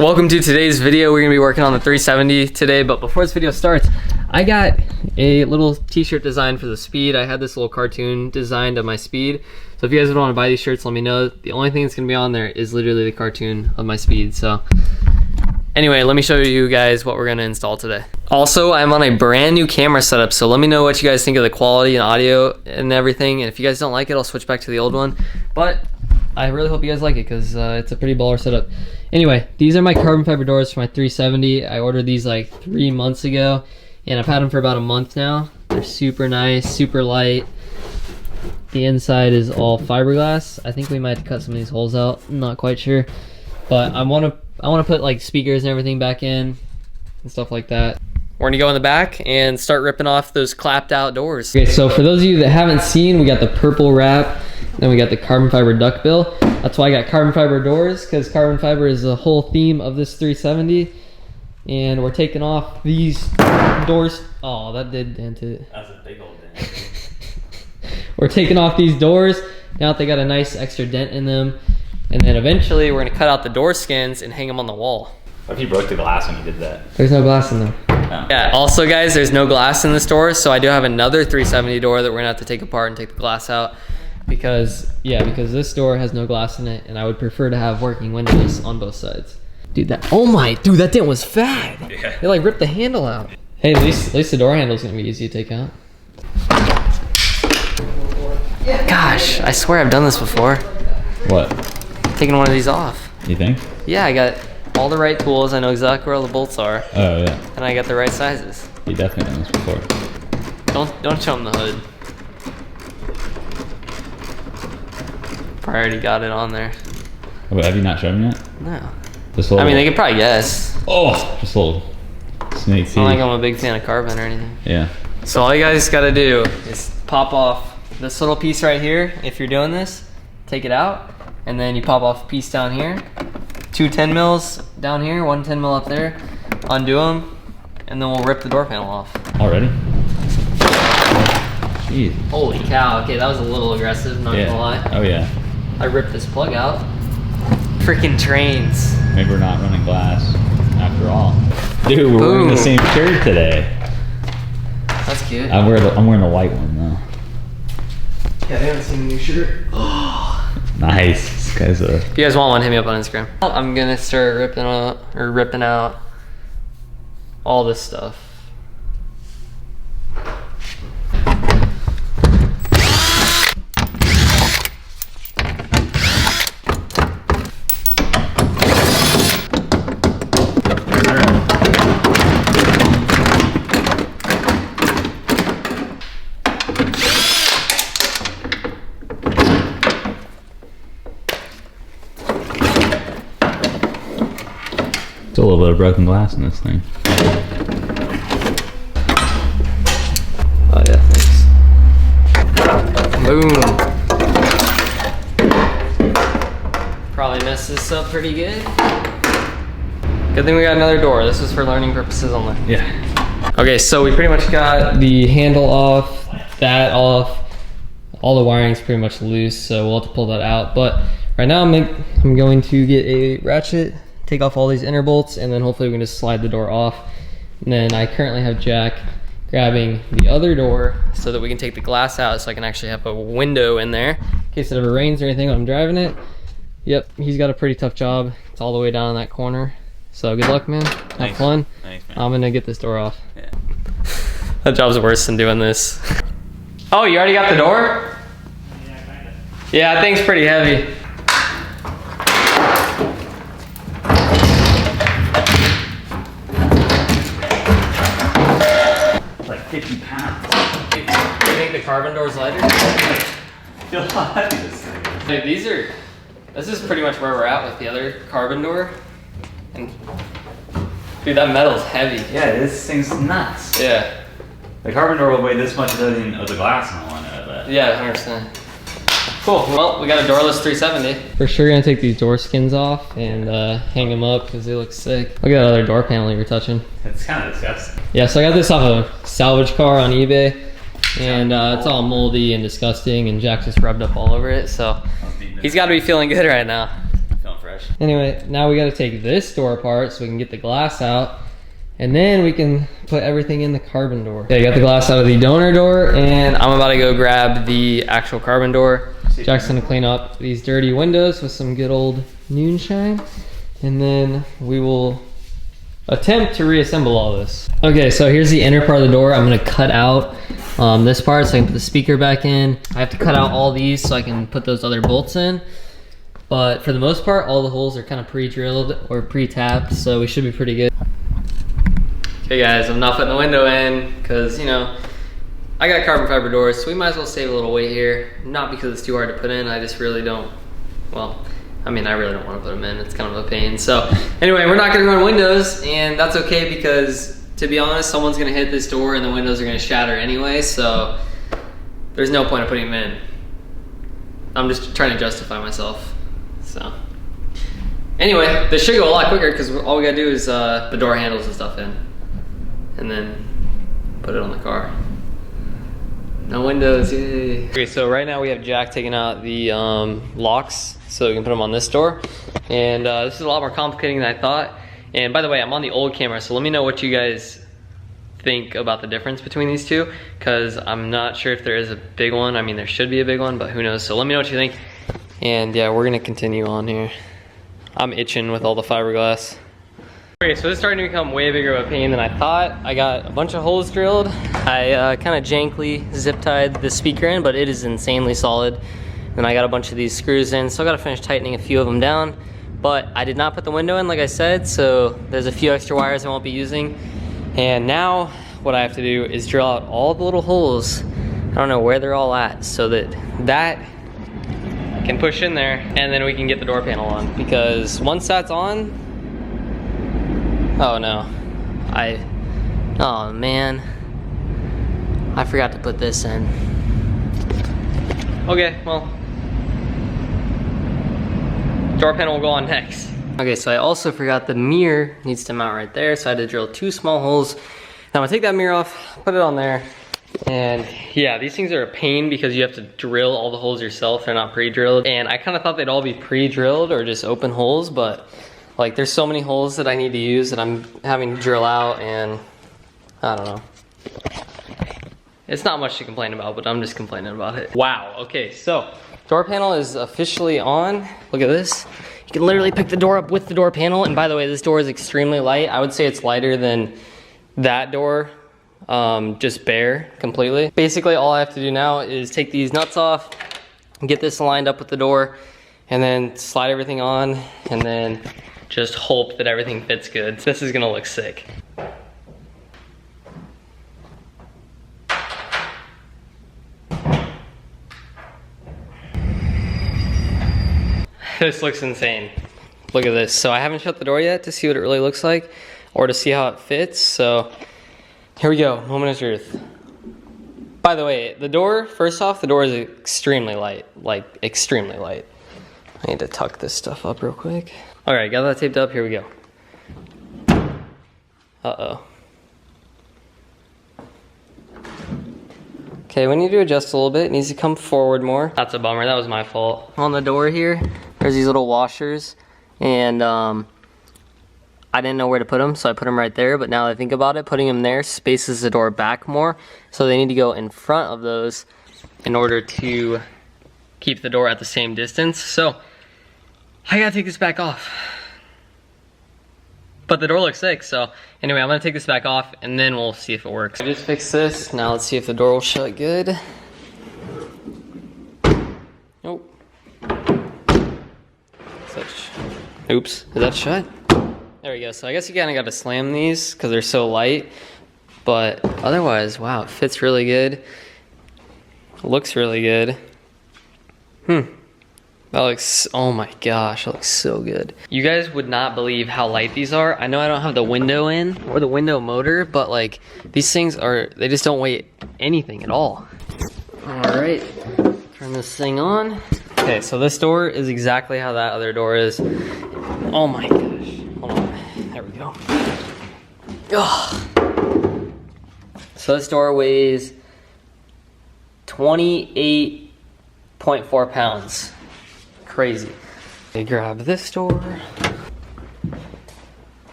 Welcome to today's video. We're gonna be working on the 370 today, but before this video starts, I got a little t-shirt design for the Speed. I had this little cartoon designed of my Speed. So if you guys would want to buy these shirts, let me know. The only thing that's gonna be on there is literally the cartoon of my Speed. So anyway, let me show you guys what we're gonna install today. Also, I'm on a brand new camera setup, so let me know what you guys think of the quality and audio and everything. And if you guys don't like it, I'll switch back to the old one. But I really hope you guys like it because it's a pretty baller setup. Anyway, these are my carbon fiber doors for my 370. I ordered these like 3 months ago, and I've had them for about a month now. They're super nice, super light. The inside is all fiberglass. I think we might cut some of these holes out. I'm not quite sure, but I want to put like speakers and everything back in and stuff like that. We're gonna go in the back and start ripping off those clapped out doors. Okay, so for those of you that haven't seen, we got the purple wrap, then we got the carbon fiber duckbill. That's why I got carbon fiber doors, because carbon fiber is the whole theme of this 370. And we're taking off these doors. Oh, that did dent it. That's a big old dent. We're taking off these doors now that they got a nice extra dent in them. And then eventually we're gonna cut out the door skins and hang them on the wall. What if you broke the glass when you did that? There's no glass in there. Oh. Yeah, also guys, there's no glass in this door, so I do have another 370 door that we're gonna have to take apart and take the glass out because this door has no glass in it, and I would prefer to have working windows on both sides. Dude, that dent was fat. Yeah. They like ripped the handle out. Hey, at least the door handle's gonna be easy to take out. Gosh, I swear I've done this before. What? Taking one of these off. You think? Yeah, I got all the right tools. I know exactly where all the bolts are. Oh yeah. And I got the right sizes. You definitely done this before. Don't show them the hood. Probably already got it on there. Oh, but have you not shown them yet? No. Just a little, I mean, they could probably guess. Oh, just a little sneak It's not like I'm a big fan of carbon or anything. Yeah. So all you guys gotta do is pop off this little piece right here. If you're doing this, take it out, and then you pop off a piece down here. 2 10 mils down here, 1 10 mil up there. Undo them, and then we'll rip the door panel off. Already? Jeez. Holy cow, okay, that was a little aggressive, not gonna lie. Oh yeah. I ripped this plug out. Freaking trains. Maybe we're not running glass after all. Dude, we're wearing the same shirt today. That's cute. I'm wearing the white one though. Yeah, they haven't seen the new shirt. Nice. This guy's a... If you guys want one, hit me up on Instagram. I'm gonna start ripping out all this stuff. There's a little bit of broken glass in this thing. Oh yeah, thanks. Boom. Probably messed this up pretty good. Good thing we got another door. This is for learning purposes only. Yeah. Okay, so we pretty much got the handle off, that off. All the wiring's pretty much loose, so we'll have to pull that out. But right now I'm going to get a ratchet, take off all these inner bolts, and then hopefully we can just slide the door off. And then I currently have Jack grabbing the other door so that we can take the glass out so I can actually have a window in there in case it ever rains or anything when I'm driving it. Yep, he's got a pretty tough job. It's all the way down in that corner. So good luck, man. Have fun. Thanks, man. I'm gonna get this door off. Yeah. That job's worse than doing this. Oh, you already got the door? Yeah, kinda. Yeah, that thing's pretty heavy. Like 50 pounds. You think the carbon door's lighter? Feel how heavy this thing is. Like this is pretty much where we're at with the other carbon door. And dude, that metal's heavy. Yeah, this thing's nuts. Yeah. The carbon door will weigh this much of the glass on one, I bet. Yeah, 100%. Cool, well, we got a doorless 370. For sure gonna take these door skins off and hang them up because they look sick. Look at that other door panel you were touching. It's kind of disgusting. Yeah, so I got this off a salvage car on eBay. And it's all moldy and disgusting, and Jack just rubbed up all over it, so he's got to be feeling good right now. Feeling fresh. toothbrush. Anyway, now we gotta take this door apart so we can get the glass out, and then we can put everything in the carbon door. Okay, I got the glass out of the donor door, and I'm about to go grab the actual carbon door. Jack's gonna clean up these dirty windows with some good old moonshine, and then we will attempt to reassemble all this. Okay, so here's the inner part of the door. I'm gonna cut out this part so I can put the speaker back in. I have to cut out all these so I can put those other bolts in. But for the most part, all the holes are kind of pre-drilled or pre-tapped, so we should be pretty good. Okay guys, I'm not putting the window in because, you know, I got carbon fiber doors, so we might as well save a little weight here. Not because it's too hard to put in, I just really don't, well, I mean, I really don't want to put them in. It's kind of a pain. So anyway, we're not going to run windows, and that's okay because, to be honest, someone's going to hit this door and the windows are going to shatter anyway, so there's no point of putting them in. I'm just trying to justify myself. So anyway, this should go a lot quicker because all we got to do is the door handles and stuff in, and then put it on the car. No windows, yay. Okay, so right now we have Jack taking out the locks so we can put them on this door. And this is a lot more complicating than I thought. And by the way, I'm on the old camera, so let me know what you guys think about the difference between these two, because I'm not sure if there is a big one. I mean, there should be a big one, but who knows. So let me know what you think. And yeah, we're gonna continue on here. I'm itching with all the fiberglass. Okay, so this is starting to become way bigger of a pain than I thought. I got a bunch of holes drilled. I kind of jankly zip tied the speaker in, but it is insanely solid. And I got a bunch of these screws in, so I gotta finish tightening a few of them down. But I did not put the window in, like I said, so there's a few extra wires I won't be using. And now what I have to do is drill out all the little holes. I don't know where they're all at, so that can push in there, and then we can get the door panel on. Because once that's on, oh no, oh man, I forgot to put this in. Okay, well, door panel will go on next. Okay, so I also forgot the mirror needs to mount right there, so I had to drill 2 small holes. Now I'm gonna take that mirror off, put it on there, and yeah, these things are a pain because you have to drill all the holes yourself. They're not pre-drilled, and I kind of thought they'd all be pre-drilled or just open holes, but like there's so many holes that I need to use that I'm having to drill out, and I don't know. It's not much to complain about, but I'm just complaining about it. Wow, okay, so door panel is officially on. Look at this. You can literally pick the door up with the door panel, and by the way, this door is extremely light. I would say it's lighter than that door, just bare completely. Basically, all I have to do now is take these nuts off, get this lined up with the door, and then slide everything on, and then just hope that everything fits good. This is gonna look sick. This looks insane. Look at this. So I haven't shut the door yet to see what it really looks like or to see how it fits. So here we go, moment of truth. By the way, the door, first off, the door is extremely light, like extremely light. I need to tuck this stuff up real quick. All right, got that taped up, here we go. Uh-oh. Okay, we need to adjust a little bit. It needs to come forward more. That's a bummer, that was my fault. On the door here, there's these little washers, and I didn't know where to put them, so I put them right there, but now that I think about it, putting them there spaces the door back more, so they need to go in front of those in order to keep the door at the same distance. So I gotta take this back off. But the door looks sick, so anyway, I'm gonna take this back off and then we'll see if it works. I just fixed this, now let's see if the door will shut good. Nope. Oops, is that shut? There we go, so I guess you kinda gotta slam these because they're so light, but otherwise, wow, it fits really good. Looks really good. That looks, oh my gosh, that looks so good. You guys would not believe how light these are. I know I don't have the window in or the window motor, but like these things are, they just don't weigh anything at all. All right, turn this thing on. Okay, so this door is exactly how that other door is. Oh my gosh, hold on, there we go. Ugh. So this door weighs 28.4 pounds. Crazy. Okay, grab this door.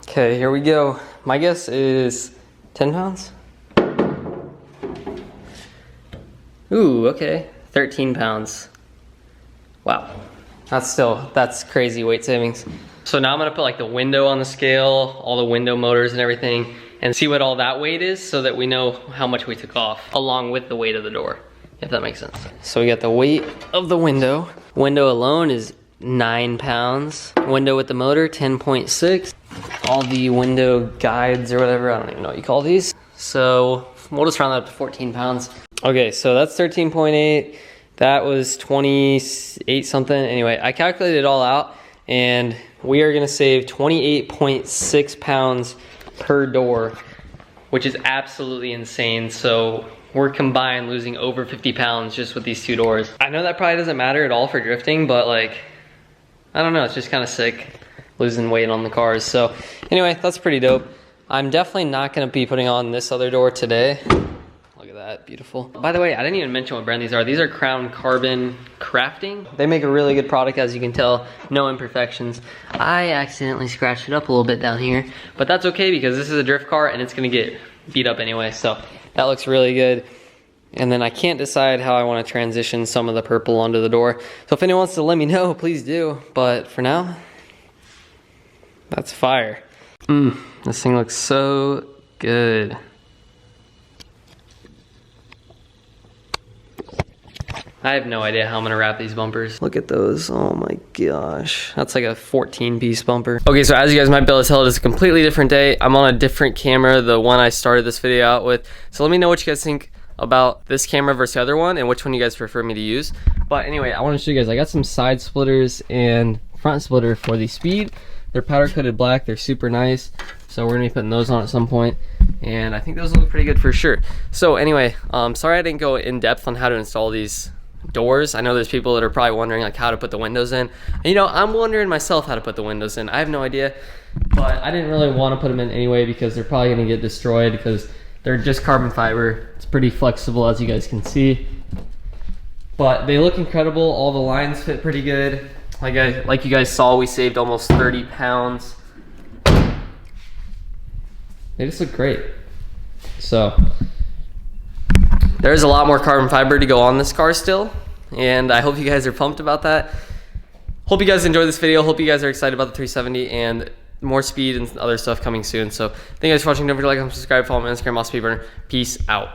Okay, here we go. My guess is 10 pounds. Ooh, okay, 13 pounds. Wow, that's crazy weight savings. So now I'm gonna put like the window on the scale, all the window motors and everything, and see what all that weight is so that we know how much we took off along with the weight of the door, if that makes sense. So we got the weight of the window. Window alone is 9 pounds. Window with the motor, 10.6. All the window guides or whatever, I don't even know what you call these. So we'll just round that up to 14 pounds. Okay, so that's 13.8. That was 28 something. Anyway, I calculated it all out and we are gonna save 28.6 pounds per door, which is absolutely insane. So we're combined losing over 50 pounds just with these two doors. I know that probably doesn't matter at all for drifting, but like, I don't know, it's just kind of sick losing weight on the cars. So anyway, that's pretty dope. I'm definitely not gonna be putting on this other door today. Look at that, beautiful. By the way, I didn't even mention what brand these are. These are Crown Carbon Crafting. They make a really good product, as you can tell, no imperfections. I accidentally scratched it up a little bit down here, but that's okay because this is a drift car and it's gonna get beat up anyway, so that looks really good. And then I can't decide how I wanna transition some of the purple onto the door. So if anyone wants to let me know, please do. But for now, that's fire. This thing looks so good. I have no idea how I'm gonna wrap these bumpers. Look at those, oh my gosh. That's like a 14-piece bumper. Okay, so as you guys might be able to tell, it is a completely different day. I'm on a different camera, the one I started this video out with. So let me know what you guys think about this camera versus the other one and which one you guys prefer me to use. But anyway, I wanna show you guys, I got some side splitters and front splitter for the Speed. They're powder coated black, they're super nice. So we're gonna be putting those on at some point. And I think those look pretty good for sure. So anyway, sorry I didn't go in depth on how to install these doors. I know there's people that are probably wondering like how to put the windows in. And, you know, I'm wondering myself how to put the windows in. I have no idea, but I didn't really want to put them in anyway because they're probably gonna get destroyed because they're just carbon fiber. It's pretty flexible, as you guys can see. But they look incredible. All the lines fit pretty good. Like you guys saw, we saved almost 30 pounds. They just look great. So there's a lot more carbon fiber to go on this car still, and I hope you guys are pumped about that. Hope you guys enjoyed this video. Hope you guys are excited about the 370 and more speed and other stuff coming soon. So thank you guys for watching. Don't forget to like and subscribe. Follow me on Instagram, Berner. Peace out.